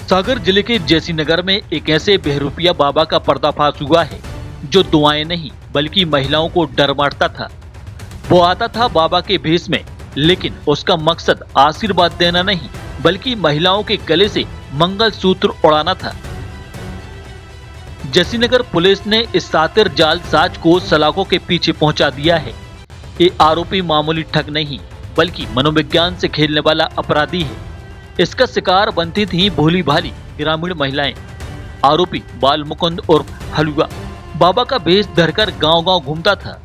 सागर जिले के जैसी नगर में एक ऐसे बहरूपिया बाबा का पर्दाफाश हुआ है जो दुआएं नहीं बल्कि महिलाओं को डर मारता था। वो आता था बाबा के भेष में, लेकिन उसका मकसद आशीर्वाद देना नहीं बल्कि महिलाओं के गले से मंगलसूत्र उड़ाना था। जैसीनगर पुलिस ने इस सातिर जालसाज को सलाखों के पीछे पहुंचा दिया है। ये आरोपी मामूली ठग नहीं बल्कि मनोविज्ञान से खेलने वाला अपराधी है। इसका शिकार बनती थी भोली भाली ग्रामीण महिलाएं। आरोपी बाल मुकुंद उर्फ हलुआ बाबा का भेष धरकर गांव-गांव घूमता था,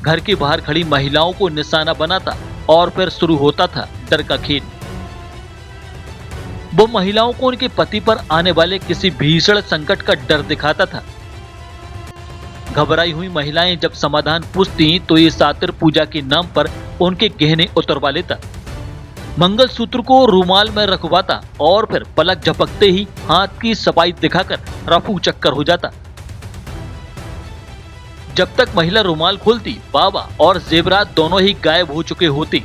घर के बाहर खड़ी महिलाओं को निशाना बनाता और फिर शुरू होता था डर का खेल। वो महिलाओं को उनके पति पर आने वाले किसी भीषण संकट का डर दिखाता था। घबराई हुई महिलाएं जब समाधान पूछती तो ये सातिर पूजा के नाम पर उनके गहने उतरवा लेता, मंगलसूत्र को रूमाल में रखवाता और फिर पलक झपकते ही हाथ की सफाई दिखाकर रफू चक्कर हो जाता। जब तक महिला रूमाल खोलती, बाबा और जेवरात दोनों ही गायब हो चुके होते।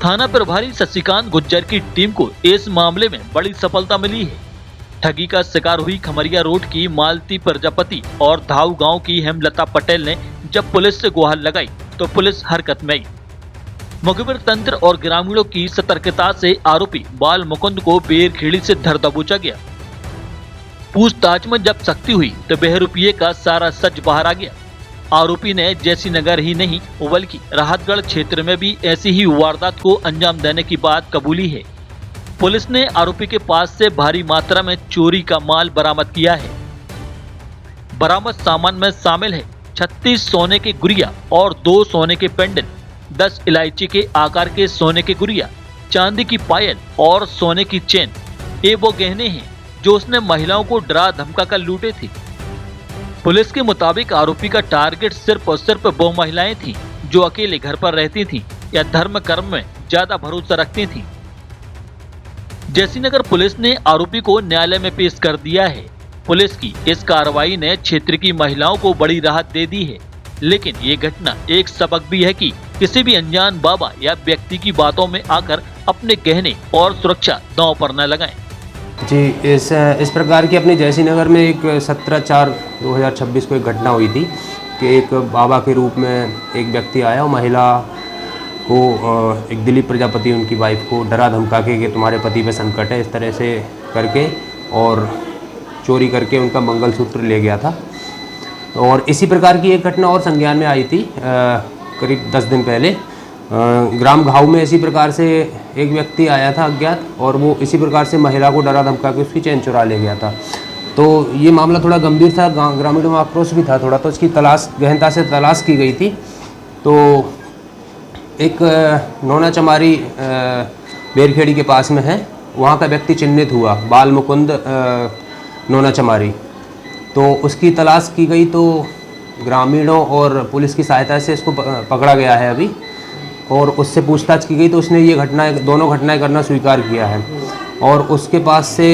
थाना प्रभारी शशिकांत गुज्जर की टीम को इस मामले में बड़ी सफलता मिली है। ठगी का शिकार हुई खमरिया रोड की मालती प्रजापति और धाऊ गांव की हेमलता पटेल ने जब पुलिस से गुहार लगाई तो पुलिस हरकत में आई। मुखबिर तंत्र और ग्रामीणों की सतर्कता से आरोपी बाल मुकुंद को बेरखेड़ी से धर दबोचा गया। पूछताछ में जब सख्ती हुई तो बहरूपिये का सारा सच बाहर आ गया। आरोपी ने जैसीनगर ही नहीं बल्कि राहतगढ़ क्षेत्र में भी ऐसी ही वारदात को अंजाम देने की बात कबूली है। पुलिस ने आरोपी के पास से भारी मात्रा में चोरी का माल बरामद किया है। बरामद सामान में शामिल है 36 सोने के गुड़िया और 2 सोने के पेंडल, 10 इलायची के आकार के सोने के गुड़िया, चांदी की पायल और सोने की चेन। ये वो गहने हैं जो उसने महिलाओं को डरा धमका कर लूटे थे। पुलिस के मुताबिक आरोपी का टारगेट सिर्फ और सिर्फ वो महिलाएं थीं जो अकेले घर पर रहती थीं या धर्म कर्म में ज्यादा भरोसा रखती थीं। जैसीनगर पुलिस ने आरोपी को न्यायालय में पेश कर दिया है। पुलिस की इस कार्रवाई ने क्षेत्र की महिलाओं को बड़ी राहत दे दी है, लेकिन ये घटना एक सबक भी है कि किसी भी अनजान बाबा या व्यक्ति की बातों में आकर अपने गहने और सुरक्षा दांव पर न लगाएं। जी, इस प्रकार की अपने जैसीनगर में एक 17/4/2026 को एक घटना हुई थी कि एक बाबा के रूप में एक व्यक्ति आया और महिला को एक दिलीप प्रजापति उनकी वाइफ को डरा धमका के कि तुम्हारे पति पे संकट है, इस तरह से करके और चोरी करके उनका मंगलसूत्र ले गया था। और इसी प्रकार की एक घटना और संज्ञान में आई थी करीब 10 दिन पहले। ग्राम घाव में इसी प्रकार से एक व्यक्ति आया था अज्ञात और वो इसी प्रकार से महिला को डरा धमका के उसकी चैन चुरा ले गया था। तो ये मामला थोड़ा गंभीर था, ग्रामीणों में आक्रोश भी था थोड़ा, तो इसकी तलाश गहनता से तलाश की गई थी। तो एक नोना चमारी बेरखेड़ी के पास में है, वहाँ का व्यक्ति चिन्हित हुआ बाल मुकुंद नोना चमारी। तो उसकी तलाश की गई तो ग्रामीणों और पुलिस की सहायता से इसको पकड़ा गया है अभी, और उससे पूछताछ की गई तो उसने ये दोनों घटनाएं करना स्वीकार किया है। और उसके पास से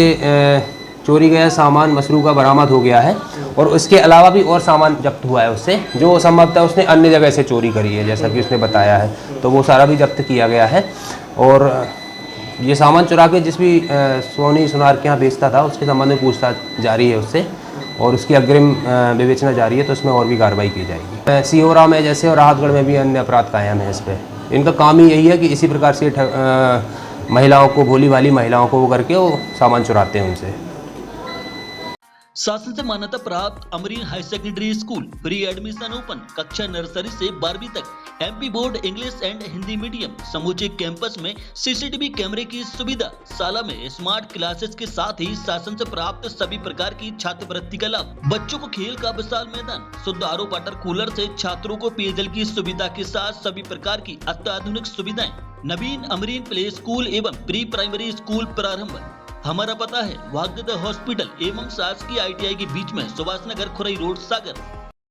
चोरी गया सामान मसरूका बरामद हो गया है और उसके अलावा भी और सामान जब्त हुआ है उससे, जो संभवतः उसने अन्य जगह से चोरी करी है जैसा कि उसने बताया है। तो वो सारा भी जब्त किया गया है और ये सामान चुरा के जिस भी सोनी सुनार के यहाँ बेचता था उसके संबंध में पूछताछ जारी है उससे और उसकी अग्रिम विवेचना जारी है, तो उसमें और भी कार्रवाई की जाएगी। सिहोरा में जैसे और राहतगढ़ में भी अन्य अपराध कायम है इस पर। इनका काम ही यही है कि इसी प्रकार से महिलाओं को, भोली भाली महिलाओं को वो करके वो सामान चुराते हैं उनसे। शासन से मान्यता प्राप्त Amreen high secondary school pre admission open, कक्षा नर्सरी से 12वीं तक, MP board English and Hindi medium. समूचे कैंपस में सीसीटीवी कैमरे की सुविधा, शाला में स्मार्ट क्लासेस के साथ ही शासन से प्राप्त सभी प्रकार की छात्रवृत्ति का लाभ। बच्चों को खेल का विशाल मैदान, शुद्ध आरओ वाटर कूलर से छात्रों को पेयजल की सुविधा के साथ सभी प्रकार की अत्याधुनिक सुविधाएं। नवीन अमरीन प्ले स्कूल एवं प्री प्राइमरी स्कूल प्रारंभ। हमारा पता है भाग्योदय हॉस्पिटल एवं शासकीय ITI के बीच में, सुभाष नगर, खुरई रोड, सागर।